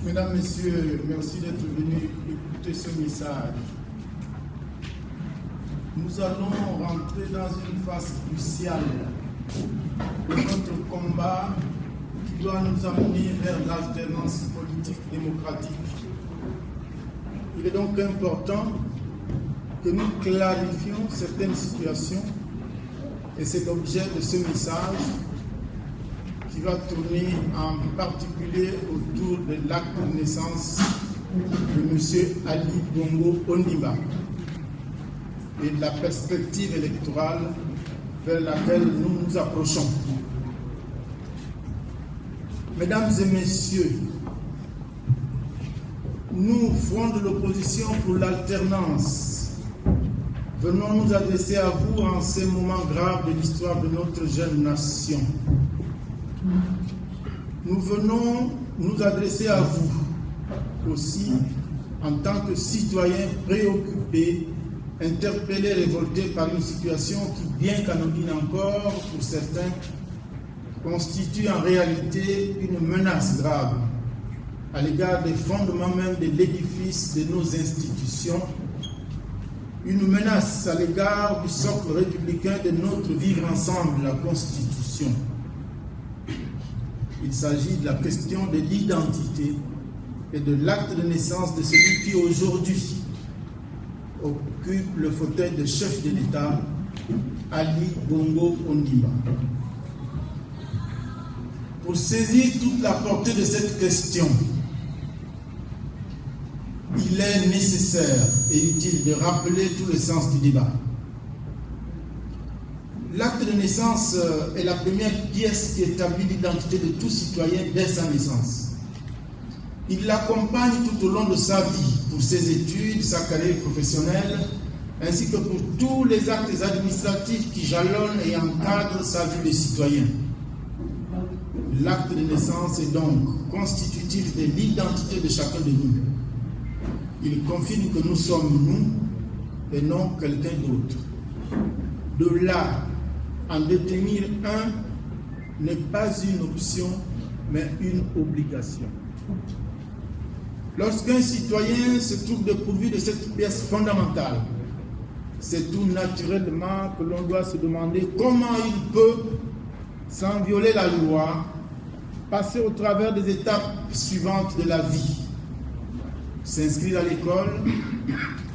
Mesdames, Messieurs, merci d'être venus écouter ce message. Nous allons rentrer dans une phase cruciale de notre combat qui doit nous amener vers l'alternance politique démocratique. Il est donc important que nous clarifions certaines situations et c'est l'objet de ce message qui va tourner en particulier autour de l'acte de naissance de M. Ali Bongo Ondimba et de la perspective électorale vers laquelle nous nous approchons. Mesdames et messieurs, nous, Front de l'opposition pour l'alternance, venons nous adresser à vous en ces moments graves de l'histoire de notre jeune nation. Nous venons nous adresser à vous aussi en tant que citoyens préoccupés, interpellés, révoltés par une situation qui, bien qu'anodine encore pour certains, constitue en réalité une menace grave à l'égard des fondements même de l'édifice de nos institutions, une menace à l'égard du socle républicain de notre vivre ensemble, la Constitution. Il s'agit de la question de l'identité et de l'acte de naissance de celui qui aujourd'hui occupe le fauteuil de chef de l'État, Ali Bongo Ondimba. Pour saisir toute la portée de cette question, il est nécessaire et utile de rappeler tout le sens du débat. L'acte de naissance est la première pièce qui établit l'identité de tout citoyen dès sa naissance. Il l'accompagne tout au long de sa vie, pour ses études, sa carrière professionnelle, ainsi que pour tous les actes administratifs qui jalonnent et encadrent sa vie de citoyen. L'acte de naissance est donc constitutif de l'identité de chacun de nous. Il confirme que nous sommes nous et non quelqu'un d'autre. De là, en détenir un n'est pas une option, mais une obligation. Lorsqu'un citoyen se trouve dépourvu de cette pièce fondamentale, c'est tout naturellement que l'on doit se demander comment il peut, sans violer la loi, passer au travers des étapes suivantes de la vie. S'inscrire à l'école,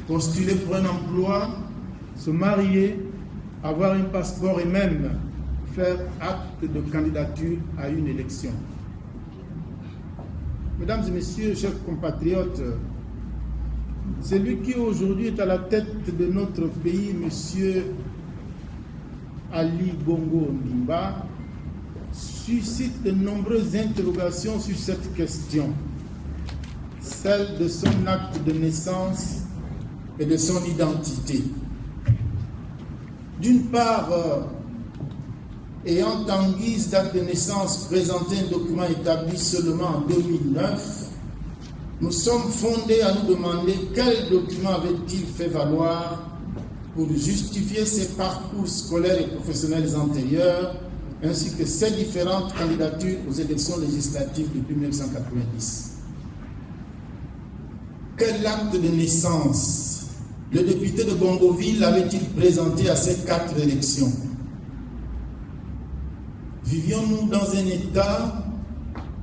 postuler pour un emploi, se marier, avoir un passeport et même faire acte de candidature à une élection. Mesdames et messieurs, chers compatriotes, celui qui aujourd'hui est à la tête de notre pays, M. Ali Bongo Ondimba, suscite de nombreuses interrogations sur cette question, celle de son acte de naissance et de son identité. D'une part, ayant en guise d'acte de naissance présenté un document établi seulement en 2009, nous sommes fondés à nous demander quel document avait-il fait valoir pour justifier ses parcours scolaires et professionnels antérieurs, ainsi que ses différentes candidatures aux élections législatives depuis 1990. Quel acte de naissance le député de Bongoville avait-il présenté à ces 4 élections? Vivions-nous dans un État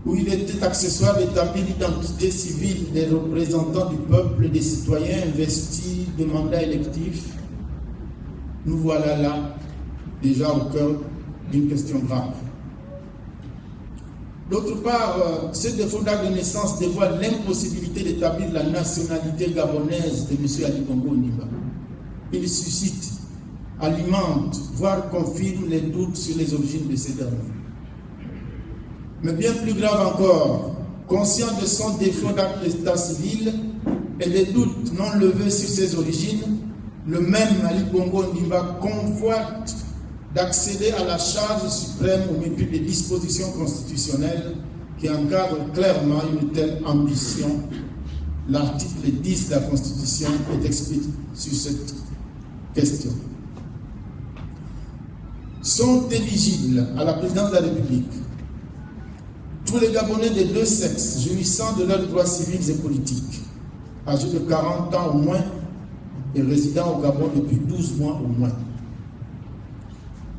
où il était accessoire d'établir l'identité civile des représentants du peuple et des citoyens investis de mandats électifs? Nous voilà là, déjà au cœur d'une question grave. D'autre part, ce défaut d'acte de naissance dévoile l'impossibilité d'établir la nationalité gabonaise de M. Ali Bongo Ondimba. Il suscite, alimente, voire confirme les doutes sur les origines de ces derniers. Mais bien plus grave encore, conscient de son défaut d'acte d'état civil et des doutes non levés sur ses origines, le même Ali Bongo Ondimba convoite d'accéder à la charge suprême au mépris des dispositions constitutionnelles qui encadrent clairement une telle ambition. L'article 10 de la Constitution est explicite sur cette question. Sont éligibles à la présidence de la République tous les Gabonais des deux sexes jouissant de leurs droits civils et politiques, âgés de 40 ans au moins et résidant au Gabon depuis 12 mois au moins.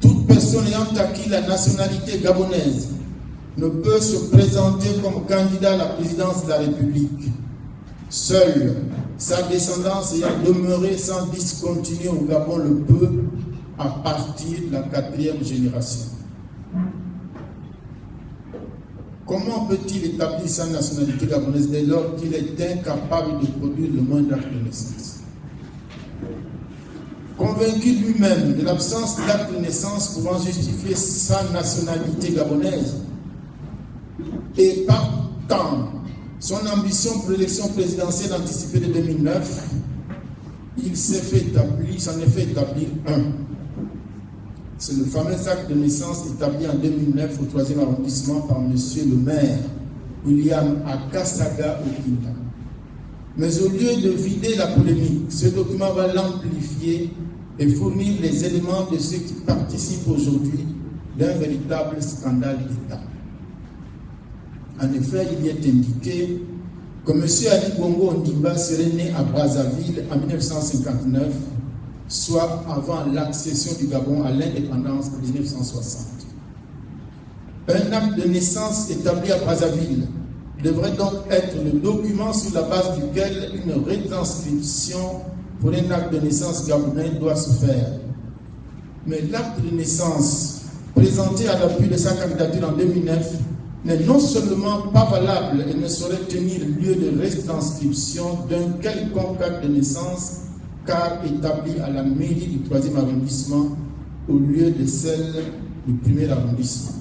Toute personne ayant acquis la nationalité gabonaise ne peut se présenter comme candidat à la présidence de la République. Seule sa descendance ayant demeuré sans discontinuer au Gabon le peut à partir de la 4e génération. Comment peut-il établir sa nationalité gabonaise dès lors qu'il est incapable de produire le moindre acte de naissance? Convaincu lui-même de l'absence d'acte de naissance pouvant justifier sa nationalité gabonaise et partant son ambition pour l'élection présidentielle anticipée de 2009, il s'en est fait établir un. C'est le fameux acte de naissance établi en 2009 au 3e arrondissement par M. le maire William Akasaga Okinda. Mais au lieu de vider la polémique, ce document va l'amplifier et fournir les éléments de ceux qui participent aujourd'hui d'un véritable scandale d'État. En effet, il y est indiqué que M. Ali Bongo Ondimba serait né à Brazzaville en 1959, soit avant l'accession du Gabon à l'indépendance en 1960. Un acte de naissance établi à Brazzaville devrait donc être le document sur la base duquel une retranscription pour un acte de naissance gabonais doit se faire. Mais l'acte de naissance présenté à l'appui de sa candidature en 2009 n'est non seulement pas valable et ne saurait tenir lieu de retranscription d'un quelconque acte de naissance, car établi à la mairie du 3e arrondissement au lieu de celle du 1er arrondissement.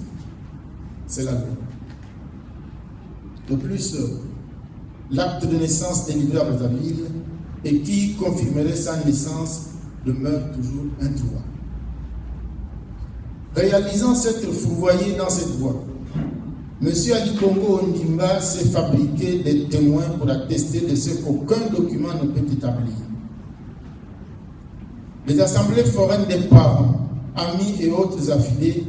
C'est la loi. De plus, l'acte de naissance délivré à Brazzaville et qui confirmerait sa naissance demeure toujours introuvable. Réalisant s'être fourvoyé dans cette voie, M. Ali Bongo Ondimba s'est fabriqué des témoins pour attester de ce qu'aucun document ne peut établir. Les assemblées foraines des parents, amis et autres affiliés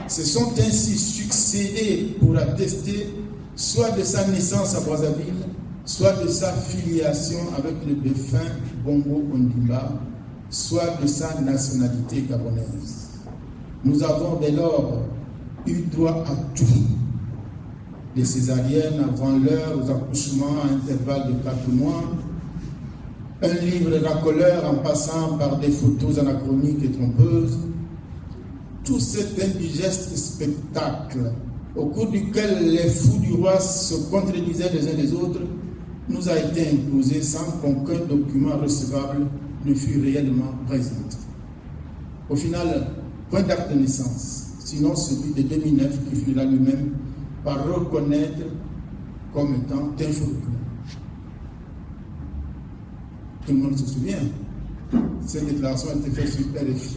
se sont ainsi succédés pour attester soit de sa naissance à Brazzaville, soit de sa filiation avec le défunt Bongo Ondimba, soit de sa nationalité gabonaise. Nous avons dès lors eu droit à tout, des césariennes avant l'heure aux accouchements à intervalles de 4 mois, un livre racoleur en passant par des photos anachroniques et trompeuses. Tout cet indigeste spectacle, au cours duquel les fous du roi se contredisaient les uns les autres, nous a été imposé sans qu'aucun document recevable ne fût réellement présenté. Au final, point d'acte de naissance, sinon celui de 2009 qui finira lui-même par reconnaître comme étant un faux document. Tout le monde se souvient. Cette déclaration a été faite sur RFI.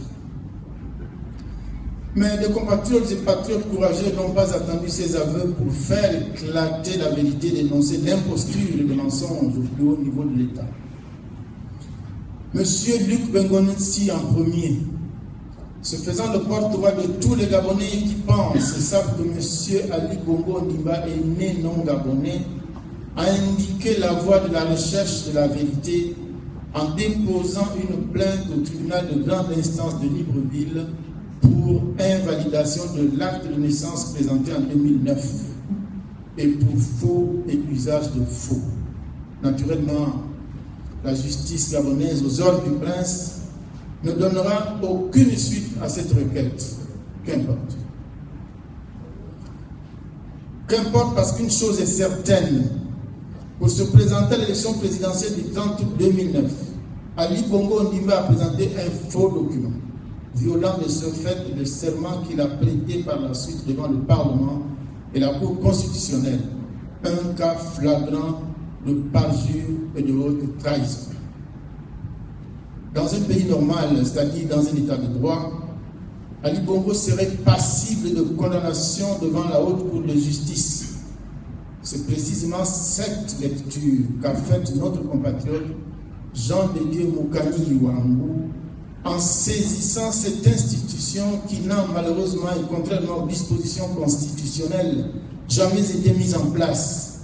Mais des compatriotes et patriotes courageux n'ont pas attendu ces aveux pour faire éclater la vérité, dénoncer l'imposture et le mensonge au plus haut niveau de l'État. Monsieur Luc Bengonetsi en premier, se faisant le porte-voix de tous les Gabonais qui pensent et savent que Monsieur Ali Bongo Ondimba est né non gabonais, a indiqué la voie de la recherche de la vérité en déposant une plainte au tribunal de grande instance de Libreville pour invalidation de l'acte de naissance présenté en 2009 et pour faux et usage de faux. Naturellement, la justice gabonaise aux ordres du prince ne donnera aucune suite à cette requête. Qu'importe. Qu'importe, parce qu'une chose est certaine. Pour se présenter à l'élection présidentielle du 30 août 2009, Ali Bongo Ondimba a présenté un faux document, violant de ce fait le serment qu'il a prêté par la suite devant le Parlement et la Cour constitutionnelle, un cas flagrant de parjure et de haute trahison. Dans un pays normal, c'est-à-dire dans un état de droit, Ali Bongo serait passible de condamnation devant la haute cour de justice. C'est précisément cette lecture qu'a faite notre compatriote Jean de Dieu Moukani Iwangou en saisissant cette institution qui n'a malheureusement, et contrairement aux dispositions constitutionnelles, jamais été mise en place,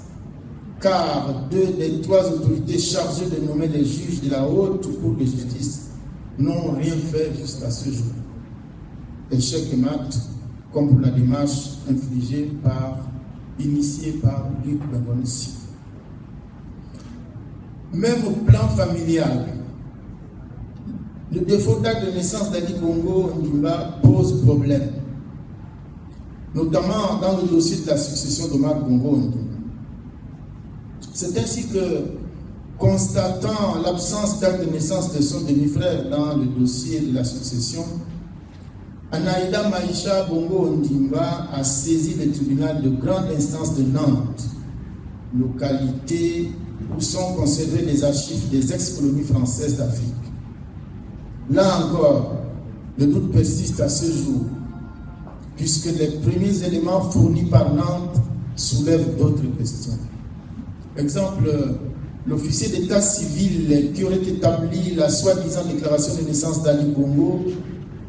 car 2 des 3 autorités chargées de nommer les juges de la haute cour de justice n'ont rien fait jusqu'à ce jour. Échec mat, comme pour la démarche initiée par Luc Bengonissi. Même au plan familial, le défaut d'acte de naissance d'Ali Bongo Ondimba pose problème, notamment dans le dossier de la succession d'Omar Bongo Ondimba. C'est ainsi que, constatant l'absence d'acte de naissance de son demi-frère dans le dossier de la succession, Anaïda Maïcha Bongo Ondimba a saisi le tribunal de grande instance de Nantes, localité où sont conservées les archives des ex-colonies françaises d'Afrique. Là encore, le doute persiste à ce jour, puisque les premiers éléments fournis par Nantes soulèvent d'autres questions. Exemple, l'officier d'état civil qui aurait établi la soi-disant déclaration de naissance d'Ali Bongo,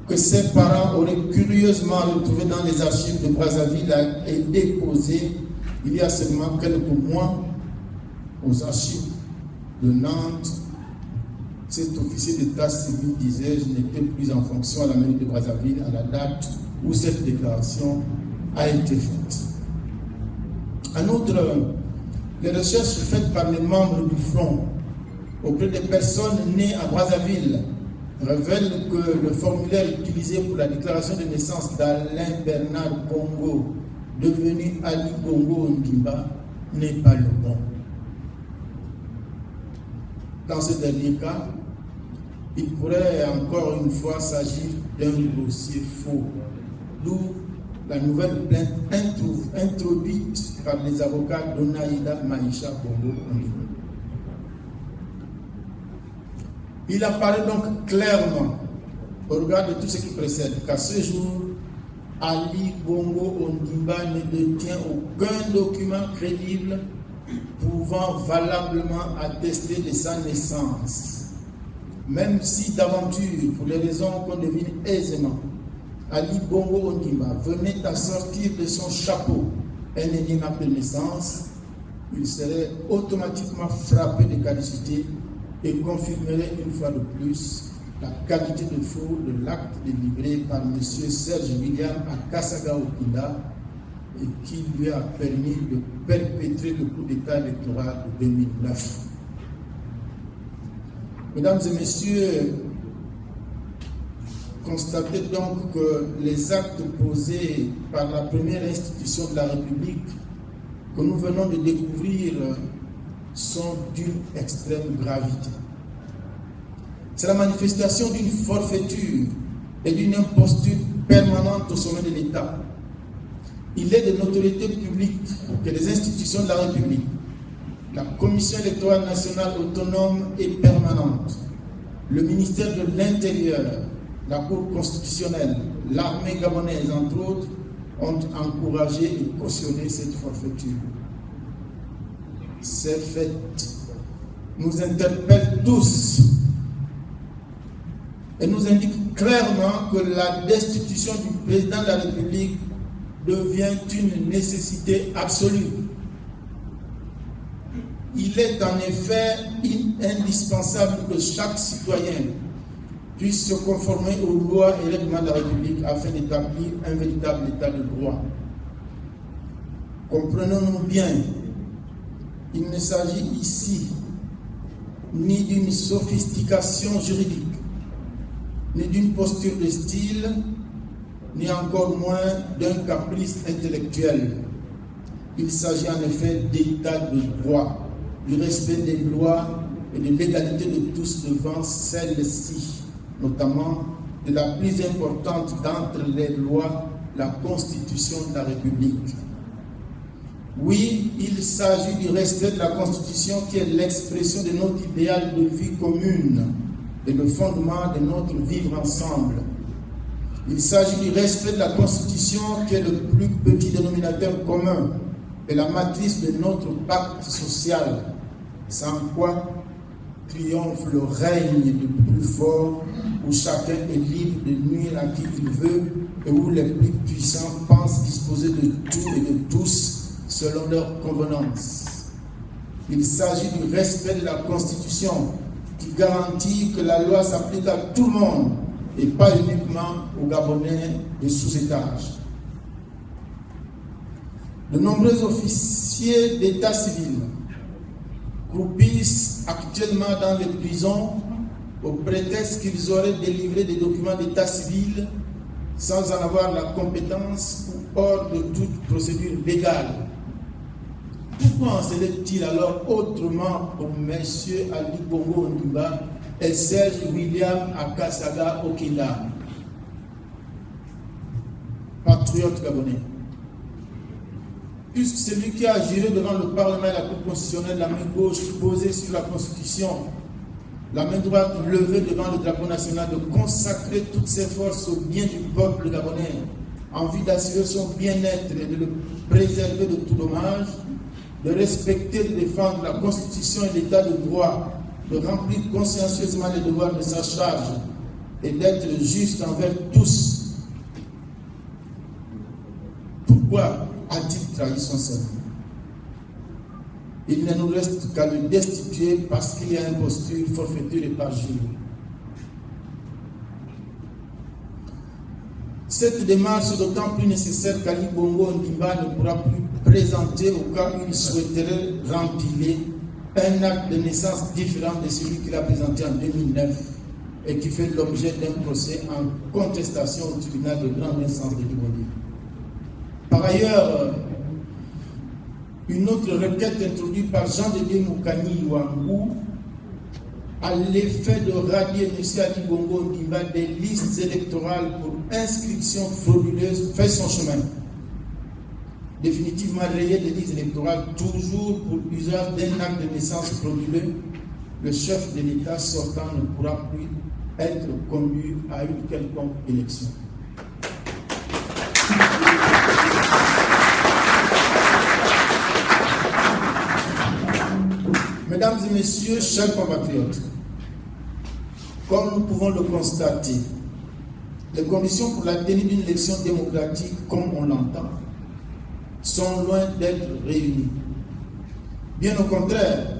que ses parents auraient curieusement retrouvé dans les archives de Brazzaville, a été déposé il y a seulement quelques mois aux archives de Nantes. Cet officier d'état civil disait: je n'étais plus en fonction à la mairie de Brazzaville à la date où cette déclaration a été faite. En outre, les recherches faites par les membres du Front auprès des personnes nées à Brazzaville révèlent que le formulaire utilisé pour la déclaration de naissance d'Alain Bernard Bongo, devenu Ali Bongo Ondimba, n'est pas le bon. Dans ce dernier cas, il pourrait encore une fois s'agir d'un dossier faux, d'où la nouvelle plainte introduite par les avocats d'Onaïda Maïcha Bongo Ondimba. Il apparaît donc clairement, au regard de tout ce qui précède, qu'à ce jour, Ali Bongo Ondimba ne détient aucun document crédible pouvant valablement attester de sa naissance. Même si d'aventure, pour les raisons qu'on devine aisément, Ali Bongo Ondimba venait à sortir de son chapeau un énième acte de naissance, il serait automatiquement frappé de caducité et confirmerait une fois de plus la qualité de faux de l'acte délivré par M. Serge William à Kassaga Okunda et qui lui a permis de perpétrer le coup d'État électoral de 2009. Mesdames et messieurs, constatez donc que les actes posés par la première institution de la République que nous venons de découvrir sont d'une extrême gravité. C'est la manifestation d'une forfaiture et d'une imposture permanente au sommet de l'État. Il est de notoriété publique que les institutions de la République, la Commission électorale nationale autonome et permanente, le ministère de l'Intérieur, la Cour constitutionnelle, l'armée gabonaise, entre autres, ont encouragé et cautionné cette forfaiture. Ces faits nous interpellent tous et nous indiquent clairement que la destitution du président de la République devient une nécessité absolue. Il est en effet indispensable que chaque citoyen puisse se conformer aux lois et règlements de la République afin d'établir un véritable état de droit. Comprenons-nous bien, il ne s'agit ici ni d'une sophistication juridique, ni d'une posture de style, ni encore moins d'un caprice intellectuel. Il s'agit en effet d'état de droit, du respect des lois et de l'égalité de tous devant celles-ci, notamment de la plus importante d'entre les lois, la Constitution de la République. Oui, il s'agit du respect de la Constitution qui est l'expression de notre idéal de vie commune et le fondement de notre vivre ensemble. Il s'agit du respect de la Constitution qui est le plus petit dénominateur commun et la matrice de notre pacte social, sans quoi triomphe le règne du plus fort, où chacun est libre de nuire à qui il veut et où les plus puissants pensent disposer de tout et de tous selon leur convenance. Il s'agit du respect de la Constitution qui garantit que la loi s'applique à tout le monde et pas uniquement aux Gabonais de sous-étage. De nombreux officiers d'état civil croupissent actuellement dans les prisons au prétexte qu'ils auraient délivré des documents d'état civil sans en avoir la compétence ou hors de toute procédure légale. Pourquoi en serait-il alors autrement pour M. Ali Bongo Ondimba et Serge William Akasaga Okenda, patriote gabonais? Puisque celui qui a juré devant le Parlement et la Cour constitutionnelle, la main gauche posée sur la Constitution, la main droite levée devant le drapeau national, de consacrer toutes ses forces au bien du peuple gabonais, en vue d'assurer son bien-être et de le préserver de tout dommage, de respecter et de défendre la Constitution et l'État de droit, de remplir consciencieusement les devoirs de sa charge et d'être juste envers tous. Pourquoi a-t-il trahi son serment? Il ne nous reste qu'à le destituer parce qu'il y a imposture, forfaiture et parjure. Cette démarche est d'autant plus nécessaire qu'Ali Bongo Ondimba ne pourra plus présenter au cas où il souhaiterait remplir un acte de naissance différent de celui qu'il a présenté en 2009 et qui fait l'objet d'un procès en contestation au tribunal de grande instance de Libreville. Par ailleurs, une autre requête introduite par Jean-Dédé Moukani Wangou à l'effet de radier M. Ali Bongo Ondimba des listes électorales pour inscription frauduleuse fait son chemin. Définitivement rayé des listes électorales, toujours pour usage d'un acte de naissance frauduleux, le chef de l'État sortant ne pourra plus être conduit à une quelconque élection. Mesdames et messieurs, chers compatriotes, comme nous pouvons le constater, les conditions pour la tenue d'une élection démocratique, comme on l'entend, sont loin d'être réunies. Bien au contraire,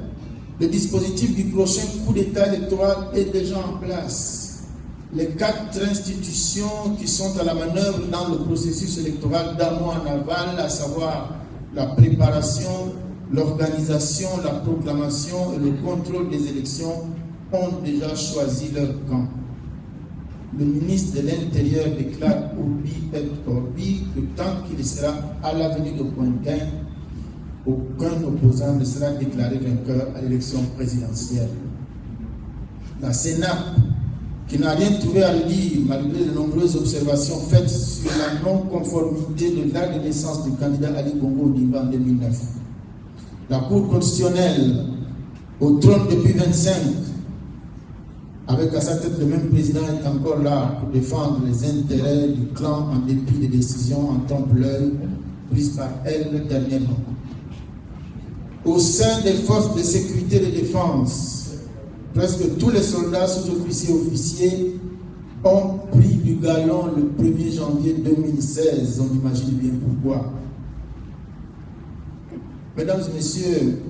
le dispositif du prochain coup d'État électoral est déjà en place. Les 4 institutions qui sont à la manœuvre dans le processus électoral d'amont en aval, à savoir la préparation, l'organisation, la proclamation et le contrôle des élections, ont déjà choisi leur camp. Le ministre de l'Intérieur déclare Obi et Orbi que tant qu'il sera à l'avenue de Pointin, aucun opposant ne sera déclaré vainqueur à l'élection présidentielle. La Sénat, qui n'a rien trouvé à redire malgré de nombreuses observations faites sur la non-conformité de l'acte de naissance du candidat Ali Bongo Ondimba en 2009. La Cour constitutionnelle, au trône depuis 25, avec à sa tête le même président, est encore là pour défendre les intérêts du clan en dépit des décisions en trompe-l'œil prises par elle dernièrement. Au sein des forces de sécurité et de défense, presque tous les soldats, sous-officiers et officiers ont pris du galon le 1er janvier 2016. On imagine bien pourquoi. Mesdames et messieurs,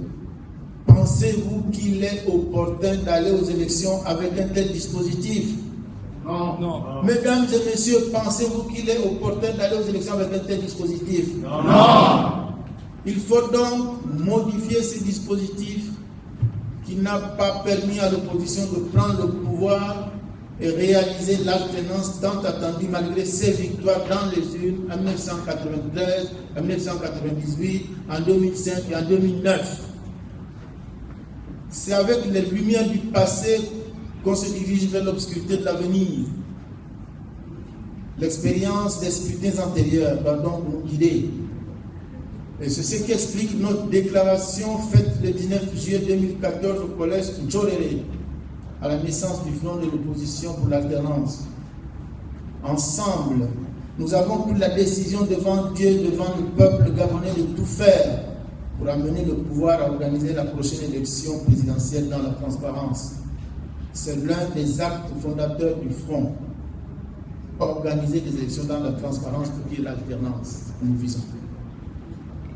pensez-vous qu'il est opportun d'aller aux élections avec un tel dispositif? Non. Non. Mesdames et messieurs, pensez-vous qu'il est opportun d'aller aux élections avec un tel dispositif? Non. Il faut donc modifier ce dispositif qui n'a pas permis à l'opposition de prendre le pouvoir et réaliser l'alternance tant attendue malgré ses victoires dans les urnes en 1993, en 1998, en 2005 et en 2009. C'est avec les lumières du passé qu'on se dirige vers l'obscurité de l'avenir. L'expérience des scrutins antérieurs va donc nous guider. Et c'est ce qui explique notre déclaration faite le 19 juillet 2014 au collège Njorere, à la naissance du front de l'opposition pour l'alternance. Ensemble, nous avons pris la décision devant Dieu, devant le peuple gabonais de tout faire pour amener le pouvoir à organiser la prochaine élection présidentielle dans la transparence. C'est l'un des actes fondateurs du front. Organiser des élections dans la transparence pour dire l'alternance que nous visons.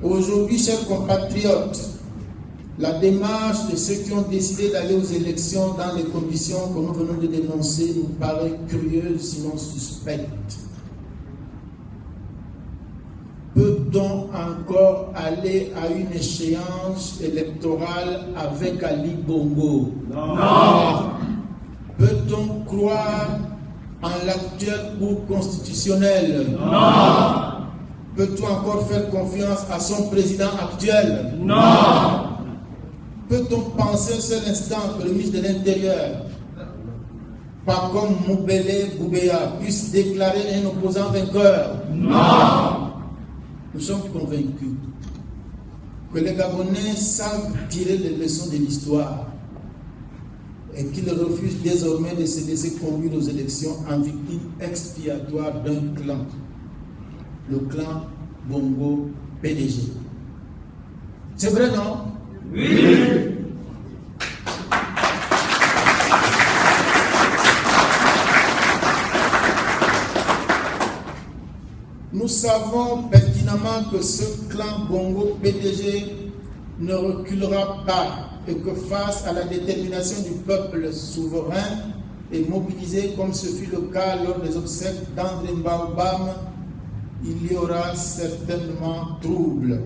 Aujourd'hui, chers compatriotes, la démarche de ceux qui ont décidé d'aller aux élections dans les conditions que nous venons de dénoncer nous paraît curieuse, sinon suspecte. Peut-on encore aller à une échéance électorale avec Ali Bongo? Non. Peut-on croire en l'actuelle Cour constitutionnelle? Non. Peut-on encore faire confiance à son président actuel? Non. Peut-on penser un seul instant que le ministre de l'Intérieur, pas comme Moubele Boubeya, puisse déclarer un opposant vainqueur? Non. Nous sommes convaincus que les Gabonais savent tirer les leçons de l'histoire et qu'ils refusent désormais de se laisser conduire aux élections en victime expiatoire d'un clan, le clan Bongo PDG. C'est vrai, non? Oui. Nous savons pertinemment que ce clan Bongo PDG ne reculera pas et que face à la détermination du peuple souverain et mobilisé comme ce fut le cas lors des obsèques d'André Mbaobam, il y aura certainement trouble.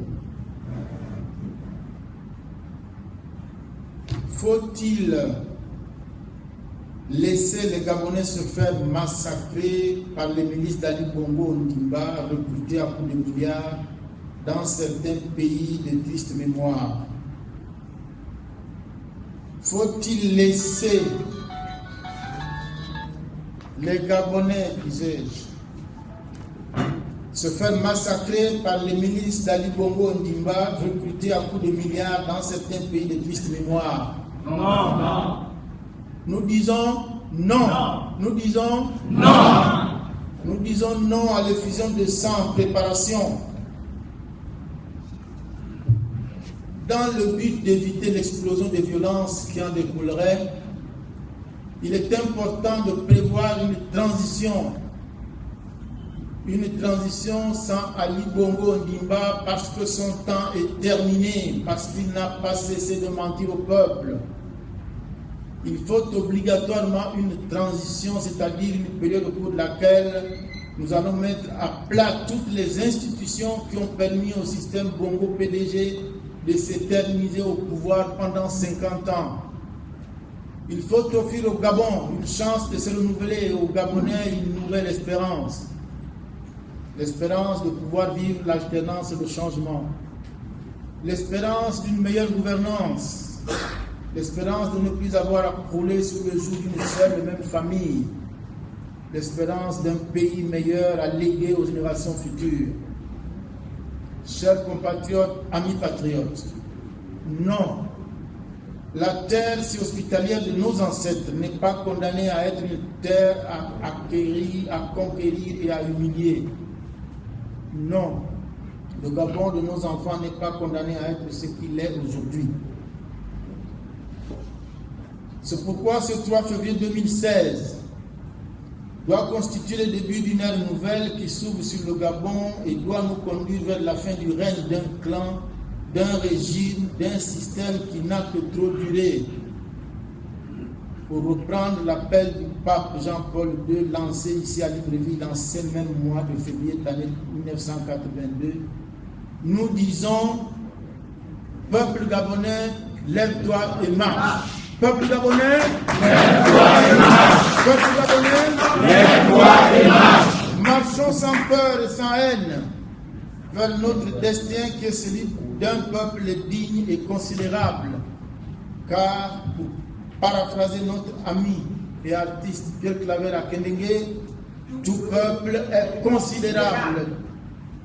Faut-il laisser les Gabonais se faire massacrer par les milices d'Ali Bongo Ondimba, recrutés à coups de milliards dans certains pays de triste mémoire? Faut-il laisser les Gabonais, disais-je, se faire massacrer par les milices d'Ali Bongo Ondimba, recrutés à coups de milliards dans certains pays de triste mémoire? Non. Non. Nous disons non. Non. Nous disons Non. Nous disons non à l'effusion de sang en préparation. Dans le but d'éviter l'explosion des violences qui en découleraient, il est important de prévoir une transition sans Ali Bongo Ondimba parce que son temps est terminé, parce qu'il n'a pas cessé de mentir au peuple. Il faut obligatoirement une transition, c'est-à-dire une période au cours de laquelle nous allons mettre à plat toutes les institutions qui ont permis au système Bongo PDG de s'éterniser au pouvoir pendant 50 ans. Il faut offrir au Gabon une chance de se renouveler et aux Gabonais une nouvelle espérance. L'espérance de pouvoir vivre l'alternance et le changement. L'espérance d'une meilleure gouvernance. L'espérance de ne plus avoir à crouler sous le joug d'une seule et même famille. L'espérance d'un pays meilleur à léguer aux générations futures. Chers compatriotes, amis patriotes, non, la terre si hospitalière de nos ancêtres n'est pas condamnée à être une terre à conquérir et à humilier. Non, le Gabon de nos enfants n'est pas condamné à être ce qu'il est aujourd'hui. C'est pourquoi ce 3 février 2016 doit constituer le début d'une ère nouvelle qui s'ouvre sur le Gabon et doit nous conduire vers la fin du règne d'un clan, d'un régime, d'un système qui n'a que trop duré. Pour reprendre l'appel du pape Jean-Paul II lancé ici à Libreville dans ce même mois de février de l'année 1982, nous disons: peuple gabonais, lève-toi et marche. Peuple gabonais, lève-toi et marche. Peuple gabonais, lève-toi et marche. Marchons sans peur et sans haine vers notre destin qui est celui d'un peuple digne et considérable. Car, pour paraphraser notre ami et artiste Pierre Claver Akendengue, tout peuple est considérable.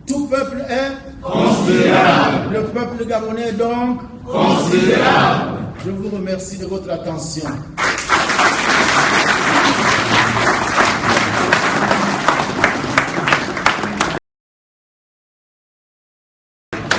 Tout peuple est considérable. Le peuple gabonais est donc considérable. Je vous remercie de votre attention.